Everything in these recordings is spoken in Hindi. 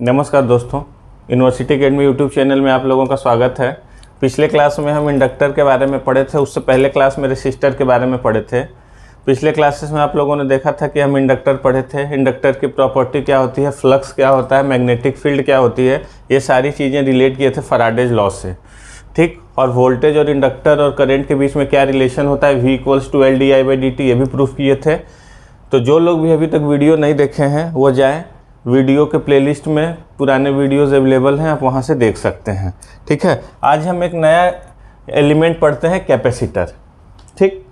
नमस्कार दोस्तों, यूनिवर्सिटी अकेडमी यूट्यूब चैनल में आप लोगों का स्वागत है। पिछले क्लास में हम इंडक्टर के बारे में पढ़े थे, उससे पहले क्लास में रेसिस्टर के बारे में पढ़े थे। पिछले क्लासेस में आप लोगों ने देखा था कि हम इंडक्टर पढ़े थे, इंडक्टर की प्रॉपर्टी क्या होती है, फ्लक्स क्या होता है, मैग्नेटिक फील्ड क्या होती है, ये सारी चीज़ें रिलेट किए थे फैराडेज लॉ से, ठीक। और वोल्टेज और इंडक्टर और करंट के बीच में क्या रिलेशन होता है, V = L/di/dt, ये भी प्रूफ किए थे। तो जो लोग भी अभी तक वीडियो नहीं देखे हैं वो जाएँ, वीडियो के प्लेलिस्ट में पुराने वीडियोस अवेलेबल हैं, आप वहां से देख सकते हैं, ठीक है। आज हम एक नया एलिमेंट पढ़ते हैं, कैपेसिटर, ठीक।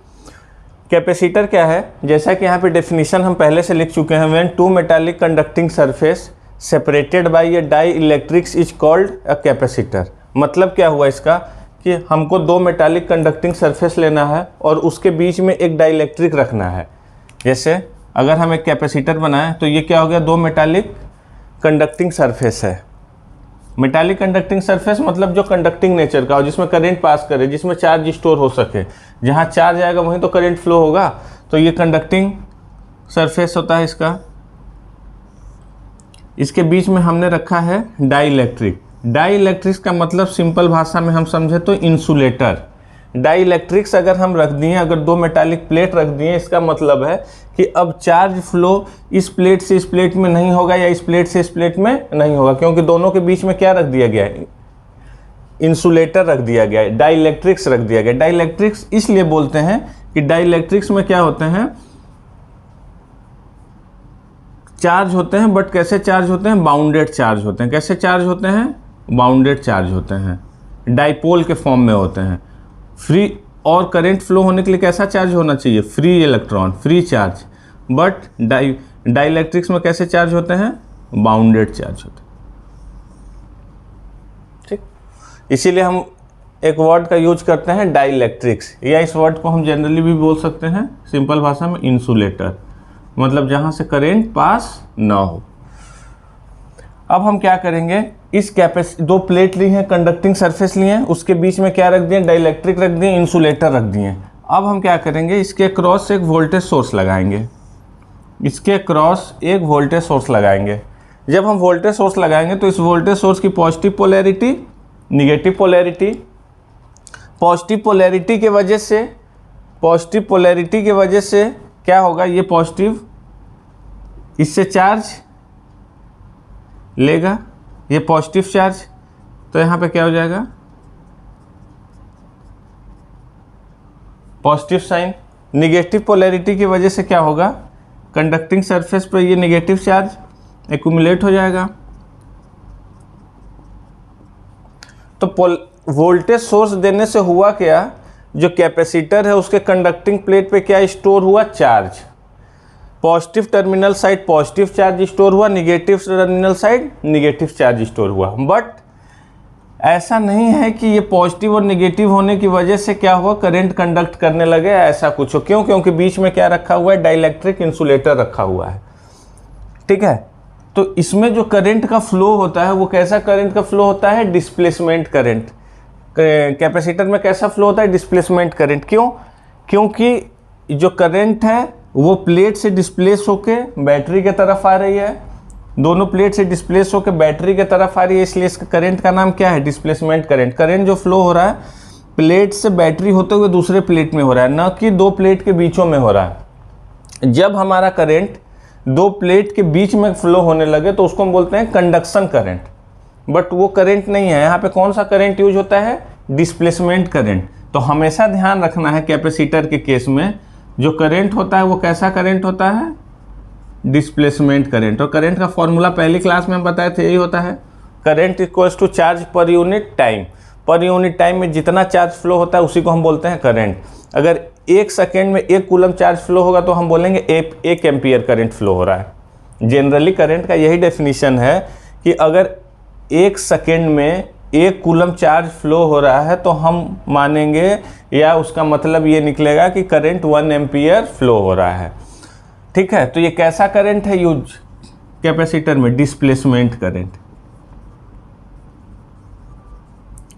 कैपेसिटर क्या है, जैसा कि यहाँ पे डेफिनेशन हम पहले से लिख चुके हैं, when two metallic conducting surface separated by a dielectrics is called a capacitor. मतलब क्या हुआ इसका कि हमको दो मेटालिक कंडक्टिंग सरफेस लेना है और उसके बीच में एक डाई इलेक्ट्रिक रखना है। जैसे अगर हम एक कैपेसिटर बनाएं तो ये क्या हो गया, दो मेटालिक कंडक्टिंग सरफेस है। मेटालिक कंडक्टिंग सरफेस मतलब जो कंडक्टिंग नेचर का हो, जिसमें करंट पास करे, जिसमें चार्ज स्टोर हो सके। जहाँ चार्ज आएगा वहीं तो करंट फ्लो होगा, तो ये कंडक्टिंग सरफेस होता है इसका। इसके बीच में हमने रखा है डाई इलेक्ट्रिक। डाई इलेक्ट्रिक्स का मतलब सिंपल भाषा में हम समझे तो इंसुलेटर। डाई इलेक्ट्रिक्स अगर हम रख दिए, अगर दो मेटालिक प्लेट रख दिए, इसका मतलब है कि अब चार्ज फ्लो इस प्लेट से इस प्लेट में नहीं होगा या इस प्लेट से इस प्लेट में नहीं होगा, क्योंकि दोनों के बीच में क्या रख दिया गया है, इंसुलेटर रख दिया गया है, डाई इलेक्ट्रिक्स रख दिया गया। डाई इलेक्ट्रिक्स इसलिए बोलते हैं कि डाई इलेक्ट्रिक्स में क्या होते हैं, चार्ज होते हैं, बट कैसे चार्ज होते हैं, बाउंडेड चार्ज होते हैं। कैसे चार्ज होते हैं, बाउंडेड चार्ज होते हैं, डाइपोल के फॉर्म में होते हैं। फ्री और करंट फ्लो होने के लिए कैसा चार्ज होना चाहिए, free electron, free charge. But dielectrics में कैसे चार्ज होते हैं, बाउंडेड चार्ज होते हैं, ठीक। इसीलिए हम एक वर्ड का यूज करते हैं डाई इलेक्ट्रिक्स, या इस वर्ड को हम जनरली भी बोल सकते हैं सिंपल भाषा में इंसुलेटर, मतलब जहां से करंट पास ना हो। अब हम क्या करेंगे, इस दो प्लेट ली हैं, कंडक्टिंग सरफेस लिए हैं, उसके बीच में क्या रख दिए, डाइलेक्ट्रिक रख दिए, इंसुलेटर रख दिए। अब हम क्या करेंगे, इसके क्रॉस एक वोल्टेज सोर्स लगाएंगे, इसके क्रॉस एक वोल्टेज सोर्स लगाएंगे। जब हम वोल्टेज सोर्स लगाएंगे तो इस वोल्टेज सोर्स की positive polarity, negative polarity, positive polarity के वजह से क्या होगा, ये पॉजिटिव इससे चार्ज लेगा, ये पॉजिटिव चार्ज, तो यहाँ पे क्या हो जाएगा, पॉजिटिव साइन। निगेटिव पोलैरिटी की वजह से क्या होगा, कंडक्टिंग सरफेस पर ये निगेटिव चार्ज एक्यूमुलेट हो जाएगा। तो वोल्टेज सोर्स देने से हुआ क्या, जो कैपेसिटर है उसके कंडक्टिंग प्लेट पे क्या स्टोर हुआ, charge. Positive terminal side positive charge store हुआ, negative terminal side negative charge store हुआ। बट ऐसा नहीं है कि ये पॉजिटिव और निगेटिव होने की वजह से क्या हुआ, करंट कंडक्ट करने लगे, ऐसा कुछ हो। क्यों, क्योंकि बीच में क्या रखा हुआ है, डाइलेक्ट्रिक इंसुलेटर रखा हुआ है, ठीक है। तो इसमें जो करंट का फ्लो होता है वो कैसा करंट का फ्लो होता है, डिस्प्लेसमेंट करंट। कैपेसिटर में कैसा फ्लो होता है, डिस्प्लेसमेंट करंट। क्यों, क्योंकि जो करंट है वो प्लेट से डिस्प्लेस होके बैटरी के तरफ आ रही है, दोनों प्लेट से डिस्प्लेस होके बैटरी के तरफ आ रही है, इसलिए इसका करंट का नाम क्या है, डिस्प्लेसमेंट करंट। करंट जो फ्लो हो रहा है प्लेट से बैटरी होते हुए दूसरे प्लेट में हो रहा है, न कि दो प्लेट के बीचों में हो रहा है। जब हमारा करंट दो प्लेट के बीच में फ्लो होने लगे तो उसको हम बोलते हैं कंडक्शन करंट, बट वो करंट नहीं है। यहाँ पे कौन सा करंट यूज होता है, डिस्प्लेसमेंट करंट। तो हमेशा ध्यान रखना है कैपेसिटर के केस में जो करंट होता है वो कैसा करंट होता है, डिस्प्लेसमेंट करंट। और करंट का फॉर्मूला पहली क्लास में हम बताए थे, यही होता है, current equals to charge per unit time. Per unit time में जितना चार्ज फ्लो होता है उसी को हम बोलते हैं करंट। अगर 1 सेकेंड में 1 कूलम चार्ज फ्लो होगा तो हम बोलेंगे 1 एम्पियर करंट फ्लो हो रहा है। जनरली करंट का यही डेफिनेशन है कि अगर 1 सेकेंड में 1 कूलम चार्ज फ्लो हो रहा है तो हम मानेंगे, या उसका मतलब ये निकलेगा कि करंट 1 एम्पियर फ्लो हो रहा है, ठीक है। तो ये कैसा करंट है यूज कैपेसिटर में, डिस्प्लेसमेंट करंट।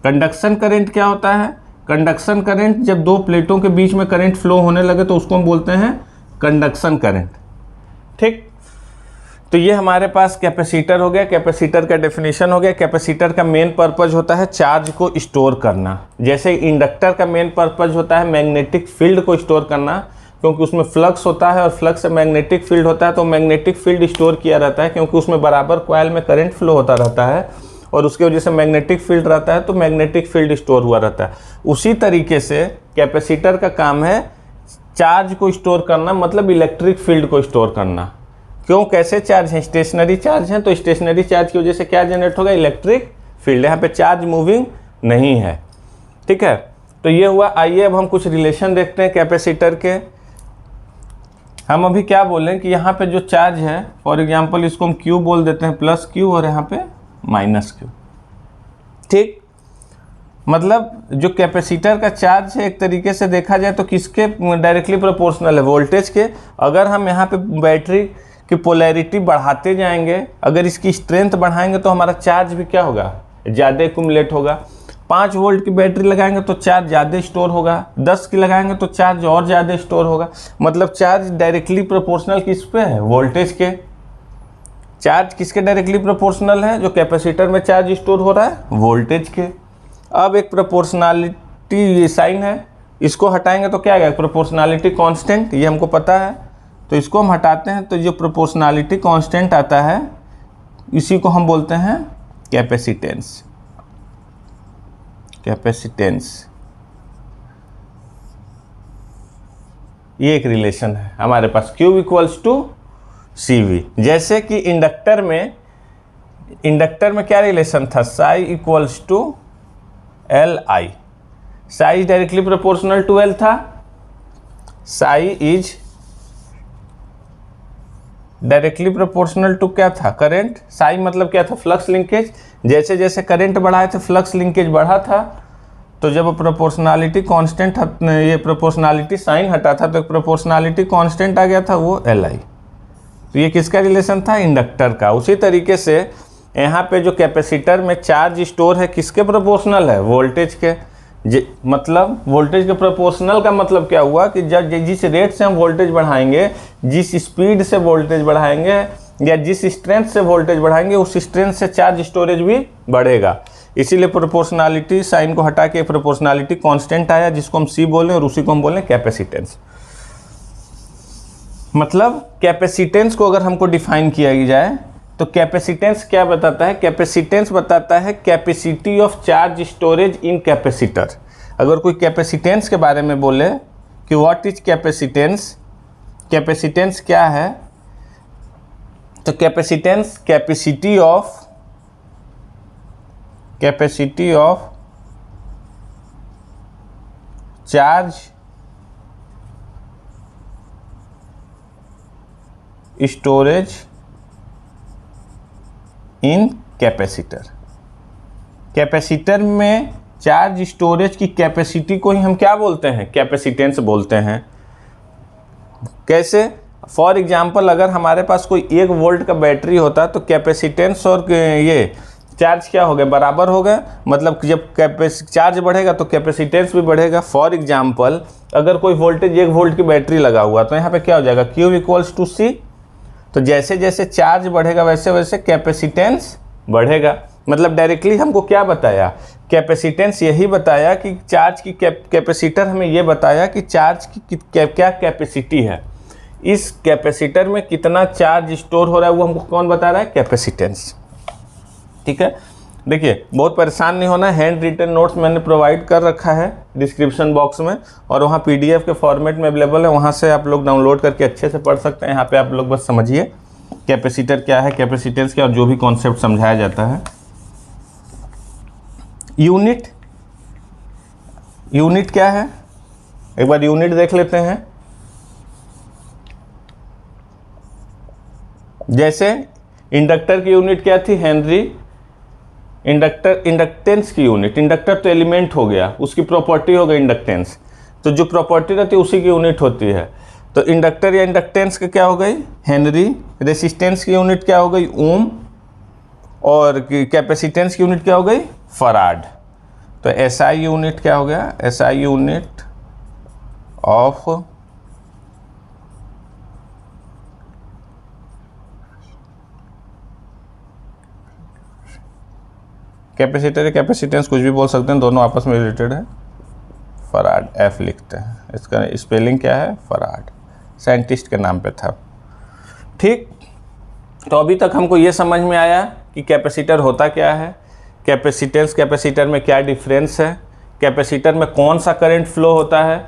कंडक्शन करंट क्या होता है, कंडक्शन करंट जब दो प्लेटों के बीच में करंट फ्लो होने लगे तो उसको हम बोलते हैं कंडक्शन करंट, ठीक। तो ये हमारे पास कैपेसिटर हो गया, कैपेसिटर का डेफिनेशन हो गया। कैपेसिटर का मेन पर्पज होता है चार्ज को स्टोर करना, जैसे इंडक्टर का मेन पर्पज होता है मैग्नेटिक फील्ड को स्टोर करना, क्योंकि उसमें फ्लक्स होता है और फ्लक्स से मैग्नेटिक फील्ड होता है, तो मैग्नेटिक फील्ड स्टोर किया रहता है क्योंकि उसमें बराबर कॉइल में करंट फ्लो होता रहता है और उसकी वजह से मैग्नेटिक फील्ड रहता है, तो मैग्नेटिक फील्ड स्टोर हुआ रहता है। उसी तरीके से कैपेसिटर का काम है चार्ज को स्टोर करना, मतलब इलेक्ट्रिक फील्ड को स्टोर करना। क्यों, कैसे चार्ज हैं, स्टेशनरी चार्ज हैं, तो स्टेशनरी चार्ज की वजह से क्या जनरेट होगा, इलेक्ट्रिक फील्ड। यहाँ पे चार्ज मूविंग नहीं है, ठीक है। तो ये हुआ। आइए अब हम कुछ रिलेशन देखते हैं कैपेसिटर के। हम अभी क्या बोलें कि यहाँ पे जो चार्ज है, फॉर एग्जांपल इसको हम Q बोल देते हैं, प्लस Q, और यहाँ पे माइनस Q, ठीक। मतलब जो कैपेसिटर का चार्ज है एक तरीके से देखा जाए तो किसके डायरेक्टली प्रोपोर्शनल है, वोल्टेज के। अगर हम यहाँ पे बैटरी की पोलैरिटी बढ़ाते जाएंगे, अगर इसकी स्ट्रेंथ बढ़ाएंगे तो हमारा चार्ज भी क्या होगा, ज़्यादा एक्यूमुलेट होगा। 5 वोल्ट की बैटरी लगाएंगे तो चार्ज ज़्यादा स्टोर होगा, 10 की लगाएंगे तो चार्ज और ज़्यादा स्टोर होगा। मतलब चार्ज डायरेक्टली प्रोपोर्शनल किस पे है, वोल्टेज के। चार्ज किसके डायरेक्टली प्रोपोर्शनल है, जो कैपेसिटर में चार्ज स्टोर हो रहा है, वोल्टेज के। अब एक प्रोपोर्शनलिटी साइन है, इसको हटाएंगे तो क्या आएगा, प्रोपोर्शनलिटी कांस्टेंट, ये हमको पता है। तो इसको हम हटाते हैं तो जो प्रोपोर्शनलिटी कांस्टेंट आता है इसी को हम बोलते हैं कैपेसिटेंस। कैपेसिटेंस ये एक रिलेशन है हमारे पास, Q इक्वल्स टू CV। जैसे कि इंडक्टर में क्या रिलेशन था, psi equals to LI। Psi directly proportional to L था, psi is directly proportional to क्या था, करंट। साई मतलब क्या था, फ्लक्स लिंकेज। जैसे जैसे करंट बढ़ाए थे फ्लक्स लिंकेज बढ़ा था, तो जब प्रोपोर्शनलिटी कांस्टेंट, ये प्रोपोर्शनलिटी साइन हटा था तो एक प्रोपोर्शनलिटी कांस्टेंट आ गया था, वो LI। तो ये किसका रिलेशन था, इंडक्टर का। उसी तरीके से यहाँ पे जो कैपेसिटर में चार्ज स्टोर है किसके प्रोपोर्शनल है, वोल्टेज के। मतलब वोल्टेज के प्रोपोर्शनल का मतलब क्या हुआ कि जब जिस रेट से हम वोल्टेज बढ़ाएंगे, जिस स्पीड से वोल्टेज बढ़ाएंगे या जिस स्ट्रेंथ से वोल्टेज बढ़ाएंगे, उस स्ट्रेंथ से चार्ज स्टोरेज भी बढ़ेगा। इसीलिए प्रोपोर्शनलिटी साइन को हटा के प्रोपोर्शनलिटी कांस्टेंट आया, जिसको हम C बोलें, और उसी को हम बोलें कैपेसिटेंस। मतलब कैपेसिटेंस को अगर हमको डिफाइन किया जाए तो कैपेसिटेंस क्या बताता है, कैपेसिटेंस बताता है capacity of charge storage in capacitor. अगर कोई कैपेसिटेंस के बारे में बोले कि व्हाट इज कैपेसिटेंस, कैपेसिटेंस क्या है, तो capacitance capacity of charge storage in capacitor. Capacitor में चार्ज स्टोरेज की कैपेसिटी को ही हम क्या बोलते हैं, कैपेसिटेंस बोलते हैं। कैसे, फॉर एग्जांपल अगर हमारे पास कोई 1 वोल्ट का बैटरी होता तो कैपेसिटेंस और ये चार्ज क्या हो गए, बराबर हो गए। मतलब जब चार्ज बढ़ेगा तो कैपेसिटेंस भी बढ़ेगा। फॉर एग्जांपल अगर कोई वोल्टेज 1 वोल्ट की बैटरी लगा हुआ तो यहाँ पे क्या हो जाएगा, Q इक्वल्स टू C। तो जैसे जैसे चार्ज बढ़ेगा वैसे वैसे कैपेसिटेंस बढ़ेगा। मतलब डायरेक्टली हमको क्या बताया, कैपेसिटेंस यही बताया कि चार्ज की कैपेसिटर हमें ये बताया कि चार्ज की क्या कैपेसिटी है, इस कैपेसिटर में कितना चार्ज स्टोर हो रहा है, वो हमको कौन बता रहा है, कैपेसिटेंस। ठीक है, देखिए बहुत परेशान नहीं होना, हैंड रिटन नोट्स मैंने प्रोवाइड कर रखा है डिस्क्रिप्शन बॉक्स में, और वहाँ PDF के फॉर्मेट में अवेलेबल है, वहाँ से आप लोग डाउनलोड करके अच्छे से पढ़ सकते हैं। यहाँ पे आप लोग बस समझिए कैपेसिटर क्या है, कैपेसिटेंस क्या, और जो भी कॉन्सेप्ट समझाया जाता है। यूनिट क्या है, एक बार यूनिट देख लेते हैं। जैसे इंडक्टर की यूनिट क्या थी, हेनरी। इंडक्टेंस की यूनिट, इंडक्टर तो एलिमेंट हो गया, उसकी प्रॉपर्टी हो गई इंडक्टेंस, तो जो प्रॉपर्टी रहती है उसी की यूनिट होती है। तो इंडक्टर या इंडक्टेंस की क्या हो गई, हेनरी। रेसिस्टेंस की यूनिट क्या हो गई, ओम। और कैपेसिटेंस की यूनिट क्या हो गई, फराड। तो SI यूनिट क्या हो गया, SI यूनिट ऑफ कैपेसिटर या कैपेसिटेंस कुछ भी बोल सकते हैं, दोनों आपस में रिलेटेड है। फराड, एफ लिखते हैं, इसका स्पेलिंग क्या है, फराड, साइंटिस्ट के नाम पे था। ठीक, तो अभी तक हमको ये समझ में आया कि कैपेसिटर होता क्या है, कैपेसिटेंस कैपेसिटर में क्या डिफरेंस है, कैपेसिटर में कौन सा करंट फ्लो होता है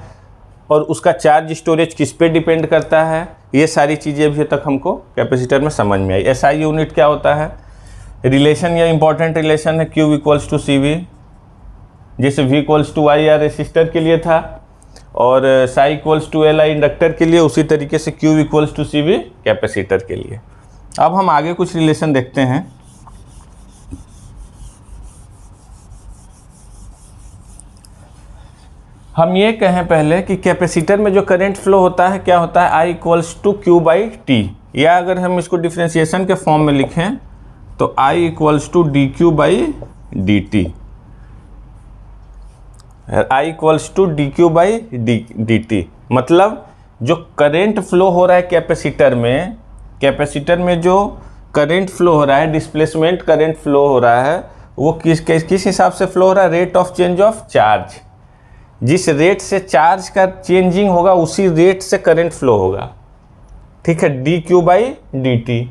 और उसका चार्ज स्टोरेज किस पे डिपेंड करता है। ये सारी चीज़ें अभी तक हमको कैपेसिटर में समझ में आई। एसआई यूनिट क्या होता है, रिलेशन या इंपॉर्टेंट रिलेशन है Q इक्वल्स टू CV, जैसे V इक्वल्स टू I या रेसिस्टर के लिए था, और psi equals to LI inductor के लिए, उसी तरीके से Q equals to CV capacitor के लिए। अब हम आगे कुछ रिलेशन देखते हैं। हम ये कहें पहले कि कैपेसिटर में जो करंट फ्लो होता है क्या होता है, I इक्वल्स टू Q/T, या अगर हम इसको डिफ्रेंशिएशन के फॉर्म में लिखें तो I equals to dQ/dt, I equals to dQ/dt। मतलब जो करंट फ्लो हो रहा है कैपेसिटर में जो करंट फ्लो हो रहा है, डिस्प्लेसमेंट करंट फ्लो हो रहा है, वो किस हिसाब से फ्लो हो रहा है, rate of change of charge. जिस रेट से चार्ज का चेंजिंग होगा उसी रेट से करंट फ्लो होगा। ठीक है, dQ/dt,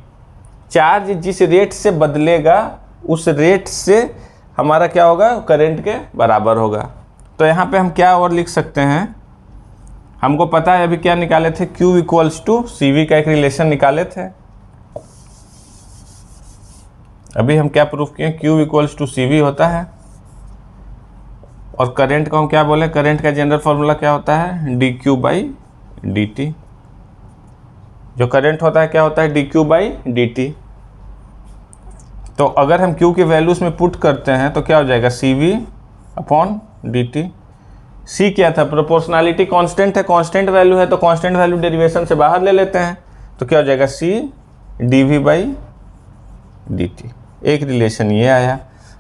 चार्ज जिस रेट से बदलेगा उस रेट से हमारा क्या होगा, करंट के बराबर होगा। तो यहाँ पे हम क्या और लिख सकते हैं, हमको पता है अभी क्या निकाले थे, Q इक्वल्स टू CV का एक रिलेशन निकाले थे। अभी हम क्या प्रूफ किए, Q इक्वल्स टू CV होता है, और करंट को हम क्या बोले, करंट का जनरल फॉर्मूला क्या होता है, dQ/dt। जो करंट होता है क्या होता है, dQ/dt। तो अगर हम Q की वैल्यूज में पुट करते हैं तो क्या हो जाएगा, CV/dt। C क्या था, प्रोपोर्शनलिटी कांस्टेंट है, कांस्टेंट वैल्यू है तो कांस्टेंट वैल्यू डेरिवेशन से बाहर ले लेते हैं, तो क्या हो जाएगा, C dV/dt। एक रिलेशन ये आया।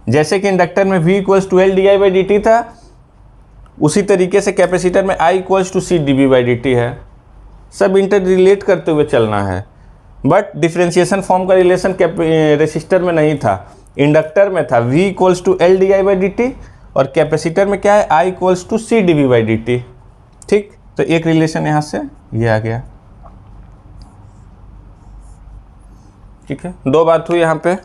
जैसे कि इंडक्टर में V इक्वल्स टू LdI/dt था, उसी तरीके से कैपेसिटर में I equals to C dV/dt है। सब इंटर रिलेट करते हुए चलना है, बट डिफ्रेंशिएशन फॉर्म का रिलेशन रेसिस्टर में नहीं था, इंडक्टर में था। V इक्वल्स टू LdI/dt और कैपेसिटर में क्या है, I equals to C dV/dt। ठीक, तो एक रिलेशन यहाँ से ये आ गया। ठीक है, दो बात हुई यहाँ पे।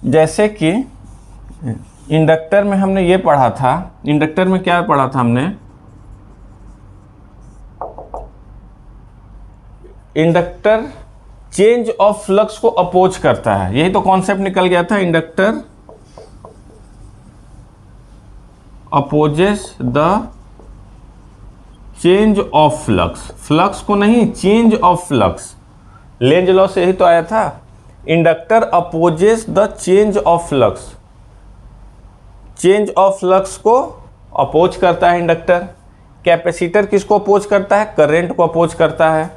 जैसे कि इंडक्टर में हमने ये पढ़ा था, इंडक्टर में क्या पढ़ा था हमने, इंडक्टर चेंज ऑफ फ्लक्स को अपोज करता है, यही तो कॉन्सेप्ट निकल गया था। Inductor opposes the change of flux, flux को नहीं, change of flux, Lenz law से यही तो आया था। Inductor opposes the change of flux, change of flux को अपोज करता है इंडक्टर। कैपेसिटर किसको अपोज करता है, करंट को अपोज करता है,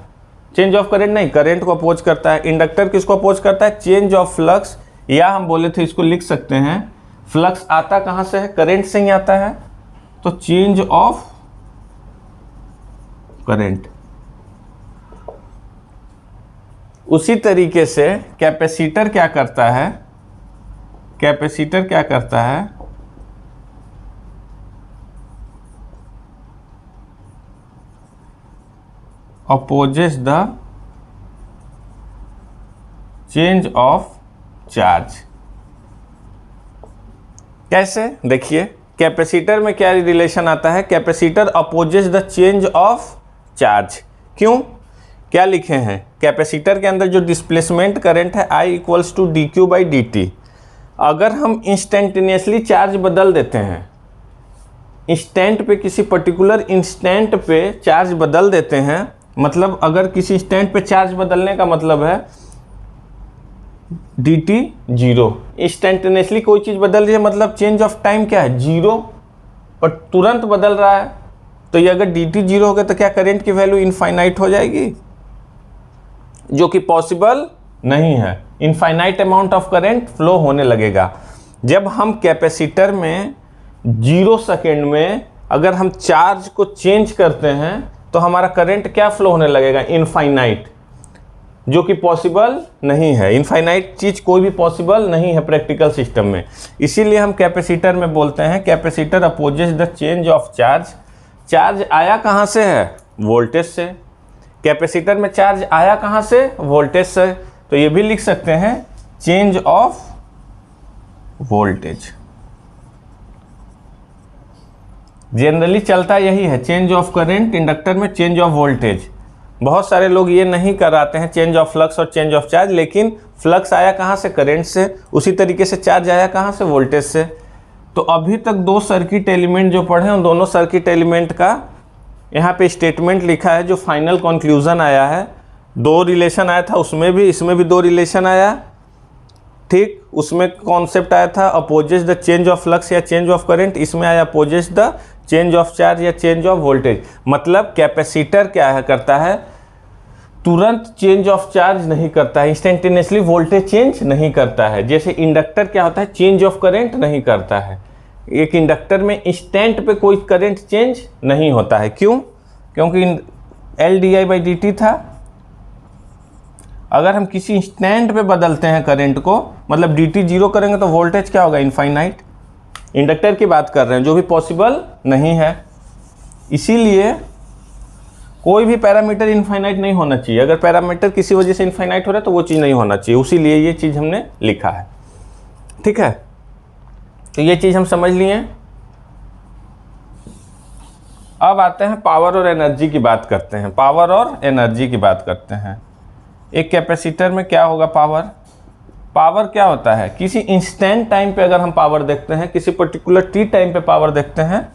चेंज ऑफ करंट नहीं, करंट को अपोज करता है। इंडक्टर किसको अपोज करता है, चेंज ऑफ फ्लक्स, या हम बोले थे इसको लिख सकते हैं, फ्लक्स आता कहां से है, करंट से ही आता है, तो चेंज ऑफ करंट। उसी तरीके से कैपेसिटर क्या करता है, कैपेसिटर क्या करता है, opposes the change of charge. कैसे, देखिए कैपेसिटर में क्या रिलेशन आता है, capacitor opposes the change of charge. क्यों, क्या लिखे हैं, कैपेसिटर के अंदर जो डिस्प्लेसमेंट करंट है I इक्वल्स टू dQ/dt, अगर हम इंस्टेंटेनियसली चार्ज बदल देते हैं, इंस्टेंट पे, किसी पर्टिकुलर इंस्टेंट पे चार्ज बदल देते हैं, मतलब अगर किसी इंस्टेंट पे चार्ज बदलने का मतलब है dt 0, इंस्टेंटेनियसली कोई चीज़ बदल रही है, मतलब चेंज ऑफ टाइम क्या है, 0, पर तुरंत बदल रहा है, तो ये अगर dt 0 हो गया तो क्या करंट की वैल्यू इनफाइनाइट हो जाएगी, जो कि पॉसिबल नहीं है, infinite amount of current flow होने लगेगा। जब हम कैपेसिटर में 0 सेकेंड में अगर हम चार्ज को चेंज करते हैं तो हमारा करंट क्या फ्लो होने लगेगा, इनफाइनाइट, जो कि पॉसिबल नहीं है। इनफाइनाइट चीज़ कोई भी पॉसिबल नहीं है प्रैक्टिकल सिस्टम में। इसीलिए हम कैपेसिटर में बोलते हैं capacitor opposes the change of charge. Charge आया कहाँ से है, वोल्टेज से। कैपेसिटर में चार्ज आया कहाँ से, वोल्टेज से। तो ये भी लिख सकते हैं चेंज ऑफ वोल्टेज। जनरली चलता यही है, चेंज ऑफ करंट, इंडक्टर में चेंज ऑफ वोल्टेज। बहुत सारे लोग ये नहीं कराते हैं चेंज ऑफ फ्लक्स और चेंज ऑफ चार्ज, लेकिन फ्लक्स आया कहाँ से, करंट से। उसी तरीके से चार्ज आया कहाँ से, वोल्टेज से। तो अभी तक 2 सर्किट एलिमेंट जो पढ़े उन दोनों सर्किट एलिमेंट का यहाँ पे स्टेटमेंट लिखा है, जो फाइनल कंक्लूजन आया है। 2 रिलेशन आया था उसमें भी, इसमें भी 2 रिलेशन आया, ठीक। उसमें कॉन्सेप्ट आया था opposite the change of flux या चेंज ऑफ करंट, इसमें आया opposite the change of charge या चेंज ऑफ वोल्टेज। मतलब कैपेसिटर क्या है, करता है तुरंत चेंज ऑफ चार्ज नहीं करता है, इंस्टेंटेनियसली वोल्टेज चेंज नहीं करता है। जैसे इंडक्टर क्या होता है, चेंज ऑफ करंट नहीं करता है। एक इंडक्टर में इंस्टेंट पे कोई करंट चेंज नहीं होता है। क्यों? क्योंकि LdI/dt था। अगर हम किसी इंस्टेंट पे बदलते हैं करंट को, मतलब dt 0 करेंगे तो वोल्टेज क्या होगा, इनफाइनाइट। इंडक्टर की बात कर रहे हैं, जो भी पॉसिबल नहीं है। इसीलिए कोई भी पैरामीटर इनफाइनाइट नहीं होना चाहिए। अगर पैरामीटर किसी वजह से इनफाइनाइट हो रहा है तो वो चीज़ नहीं होना चाहिए, उसीलिए ये चीज़ हमने लिखा है, ठीक है। तो ये चीज़ हम समझ लिए। अब आते हैं पावर और एनर्जी की बात करते हैं। पावर और एनर्जी की बात करते हैं। एक कैपेसिटर में क्या होगा, पावर क्या होता है, किसी इंस्टेंट टाइम पे अगर हम पावर देखते हैं, किसी पर्टिकुलर t टाइम पे पावर देखते हैं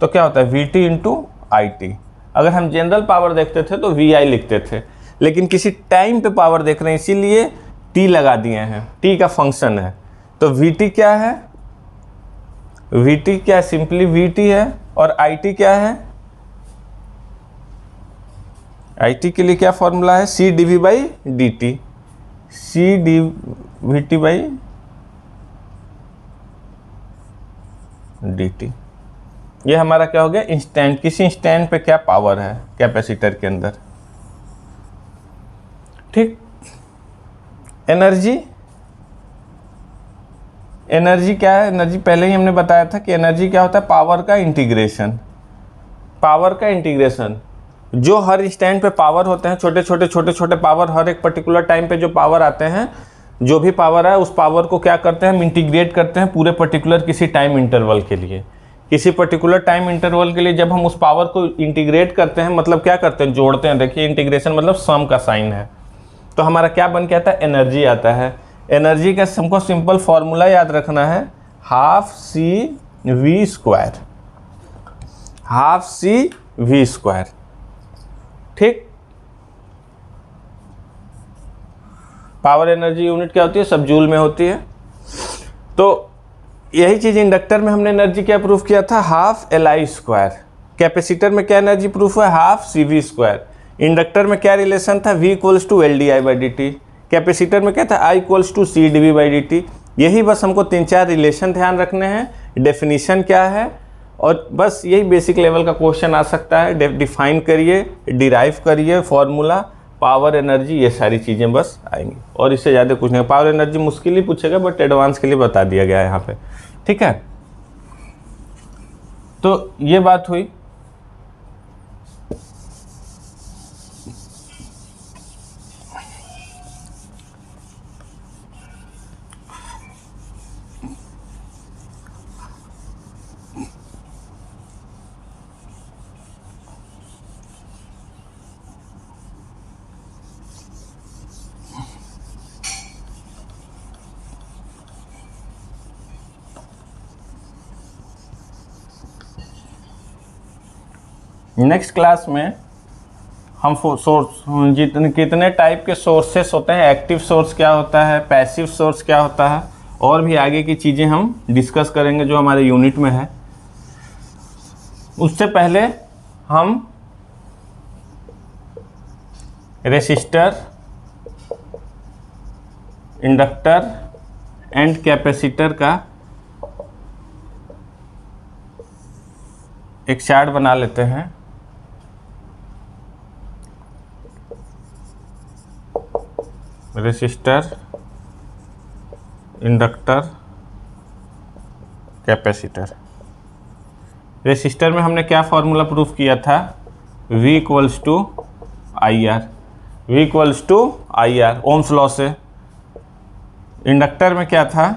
तो क्या होता है, VT × IT। अगर हम जनरल पावर देखते थे तो VI लिखते थे, लेकिन किसी टाइम पे पावर देख रहे हैं इसीलिए t लगा दिए हैं, t का फंक्शन है। तो VT क्या है, VT क्या है, सिंपली VT है। और IT क्या है, IT के लिए क्या फॉर्मूला है, CdV/dt, CdVT/dt। ये हमारा क्या हो गया, इंस्टेंट, किसी इंस्टेंट पे क्या पावर है कैपेसिटर के अंदर, ठीक। एनर्जी क्या है, एनर्जी पहले ही हमने बताया था कि एनर्जी क्या होता है, पावर का इंटीग्रेशन। जो हर इंस्टेंट पे पावर होते हैं, छोटे छोटे पावर, हर एक पर्टिकुलर टाइम पे जो पावर आते हैं, जो भी पावर है उस पावर को क्या करते हैं, हम इंटीग्रेट करते हैं पूरे पर्टिकुलर किसी टाइम इंटरवल के लिए। किसी पर्टिकुलर टाइम इंटरवल के लिए जब हम उस पावर को इंटीग्रेट करते हैं, मतलब क्या करते हैं, जोड़ते हैं। देखिए इंटीग्रेशन मतलब सम का साइन है, तो हमारा क्या बन के आता है, एनर्जी आता है। एनर्जी का हमको सिंपल फॉर्मूला याद रखना है, हाफ सी वी स्क्वायर, ठीक। पावर एनर्जी यूनिट क्या होती है, सब जूल में होती है। तो यही चीज़ इंडक्टर में हमने एनर्जी क्या प्रूफ किया था, हाफ LI²। कैपेसिटर में क्या एनर्जी प्रूफ हुआ, हाफ CV²। इंडक्टर में क्या रिलेशन था, V = LdI/dt। कैपेसिटर में क्या था, I = CdV/dt। यही बस हमको 3-4 रिलेशन ध्यान रखने हैं। डेफिनीशन क्या है, और बस यही बेसिक लेवल का क्वेश्चन आ सकता है। डिफाइन करिए, डिराइव करिए फॉर्मूला, पावर एनर्जी, ये सारी चीज़ें बस आएंगी, और इससे ज़्यादा कुछ नहीं। पावर एनर्जी मुश्किल ही पूछेगा, बट एडवांस के लिए बता दिया गया है यहाँ पे, ठीक है। तो ये बात हुई। नेक्स्ट क्लास में हम कितने टाइप के सोर्सेस होते हैं, एक्टिव सोर्स क्या होता है, पैसिव सोर्स क्या होता है, और भी आगे की चीज़ें हम डिस्कस करेंगे जो हमारे यूनिट में है। उससे पहले हम रेसिस्टर इंडक्टर एंड कैपेसिटर का एक चार्ट बना लेते हैं। Resistor, inductor, capacitor. रेसिस्टर में हमने क्या फॉर्मूला प्रूफ किया था? V equals to I R, V equals to I R, Ohm's law से। इंडक्टर में क्या था?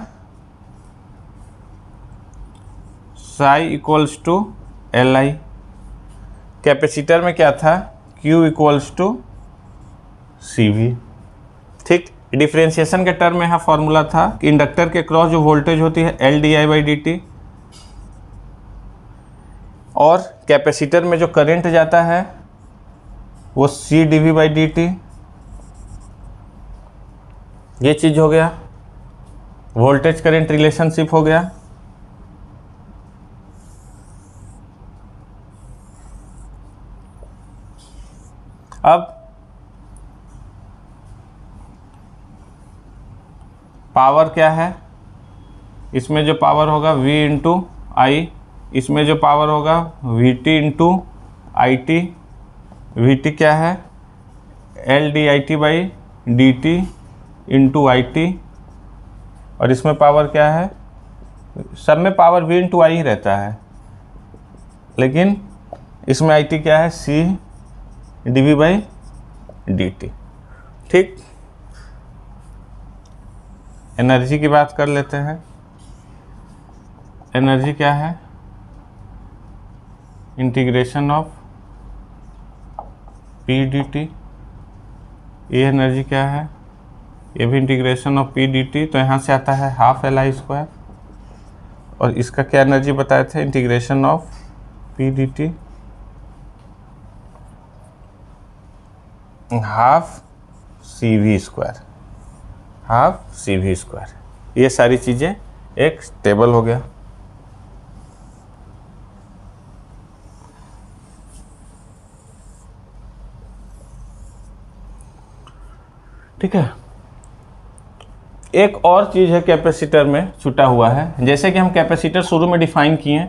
Psi equals to L I. Capacitor में क्या था? Q equals to C V. ठीक, डिफ्रेंशिएशन के टर्म में यहाँ फॉर्मूला था कि इंडक्टर के क्रॉस जो वोल्टेज होती है L D I by D T, और कैपेसिटर में जो करंट जाता है वो C D V by D T. ये चीज हो गया, वोल्टेज करंट रिलेशनशिप हो गया। अब पावर क्या है? इसमें जो पावर होगा V इंटू आई, इसमें जो पावर होगा V T into I T. V T क्या है? L D I T by D T into I T. और इसमें पावर क्या है? सब में पावर V इंटू आई ही रहता है, लेकिन इसमें आई टी क्या है? C D V by D T. ठीक, एनर्जी की बात कर लेते हैं। एनर्जी क्या है? Integration of P D T. ये एनर्जी क्या है? ये भी integration of P D T. तो यहाँ से आता है हाफ एल आई स्क्वायर, और इसका क्या एनर्जी बताए थे? Integration of P D T half C V square, half C V square. ये सारी चीज़ें एक टेबल हो गया। ठीक है, एक और चीज़ है कैपेसिटर में छूटा हुआ है। जैसे कि हम कैपेसिटर शुरू में डिफाइन किए,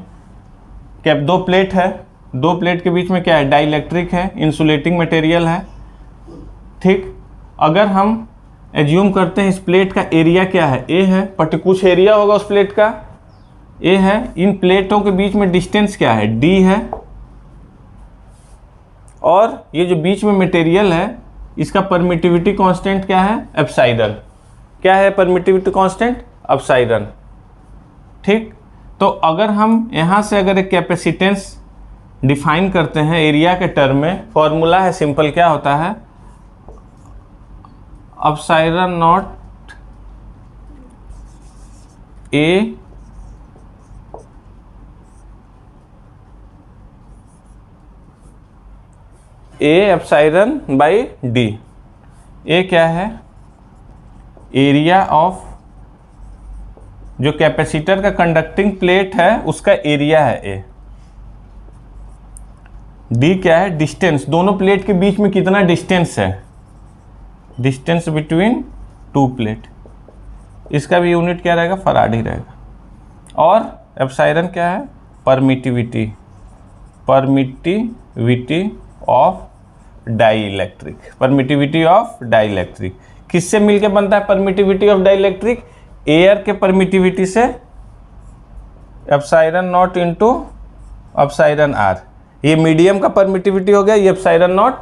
कैप दो प्लेट है, दो प्लेट के बीच में क्या है? डाइइलेक्ट्रिक है, इंसुलेटिंग मटेरियल है। ठीक, अगर हम एज्यूम करते हैं इस प्लेट का एरिया क्या है? ए है, कुछ एरिया होगा उस प्लेट का, ए है। इन प्लेटों के बीच में डिस्टेंस क्या है? डी है। और ये जो बीच में मटेरियल है इसका परमिटिविटी कांस्टेंट क्या है? एप्साइलन। क्या है परमिटिविटी कांस्टेंट? एप्साइलन। ठीक, तो अगर हम यहाँ से अगर एक कैपेसिटेंस डिफाइन करते हैं एरिया के टर्म में, फॉर्मूला है सिंपल, क्या होता है? Epsilon not A epsilon by D. A क्या है? एरिया ऑफ जो कैपेसिटर का कंडक्टिंग प्लेट है उसका एरिया है ए। डी क्या है? डिस्टेंस, दोनों प्लेट के बीच में कितना डिस्टेंस है? Distance between two plate. इसका भी यूनिट क्या रहेगा? फराड ही रहेगा। और एप्सिलॉन क्या है? Permittivity, permittivity of dielectric, permittivity of dielectric. किससे मिलके बनता है परमिटिविटी ऑफ डाइइलेक्ट्रिक? एयर के परमिटिविटी से epsilon naught into epsilon R. ये मीडियम का परमिटिविटी हो गया, ये एप्सिलॉन नॉट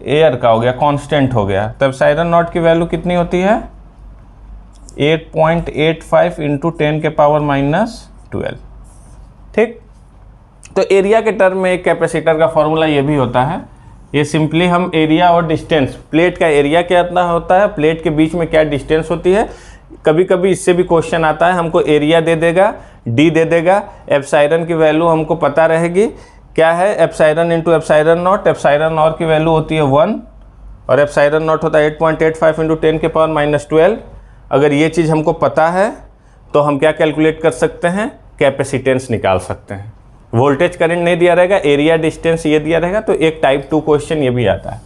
एयर का हो गया, कांस्टेंट हो गया। तो एप्सिलॉन नॉट की वैल्यू कितनी होती है? 8.85 इंटू 10 के पावर -12। ठीक, तो एरिया के टर्म में एक कैपेसिटर का फॉर्मूला ये भी होता है। ये सिंपली हम एरिया और डिस्टेंस, प्लेट का एरिया कितना होता है, प्लेट के बीच में क्या डिस्टेंस होती है। कभी कभी इससे भी क्वेश्चन आता है, हमको एरिया दे देगा, डी दे देगा, एप्सिलॉन की वैल्यू हमको पता रहेगी क्या है? Epsilon into epsilon not. Epsilon not की वैल्यू होती है 1 और एप्सिलॉन नॉट होता है 8.85 इंटू 10 के पावर -12। अगर ये चीज़ हमको पता है तो हम क्या कैलकुलेट कर सकते हैं? कैपेसिटेंस निकाल सकते हैं। वोल्टेज करंट नहीं दिया रहेगा, एरिया डिस्टेंस ये दिया रहेगा, तो एक टाइप 2 क्वेश्चन ये भी आता है।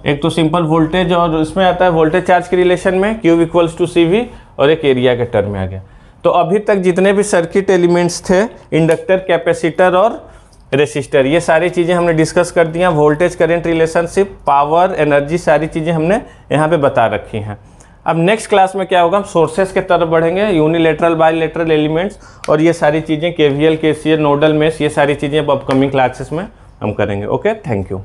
एक तो सिंपल वोल्टेज और इसमें आता है वोल्टेज चार्ज के रिलेशन में Q इक्वल्स टू CV, और एक एरिया के टर्म में आ गया। तो अभी तक जितने भी सर्किट एलिमेंट्स थे, इंडक्टर, कैपेसिटर और रेसिस्टर, ये सारी चीज़ें हमने डिस्कस कर दिया। Voltage current relationship, power, energy, सारी चीज़ें हमने यहाँ पे बता रखी हैं। अब नेक्स्ट क्लास में क्या होगा, हम सोर्सेस के तरफ बढ़ेंगे, यूनिलेटरल बायलेटरल एलिमेंट्स, और ये सारी चीज़ें KVL, KCL, नोडल मेश, ये सारी चीज़ें अब अपकमिंग क्लासेस में हम करेंगे। Okay, thank you.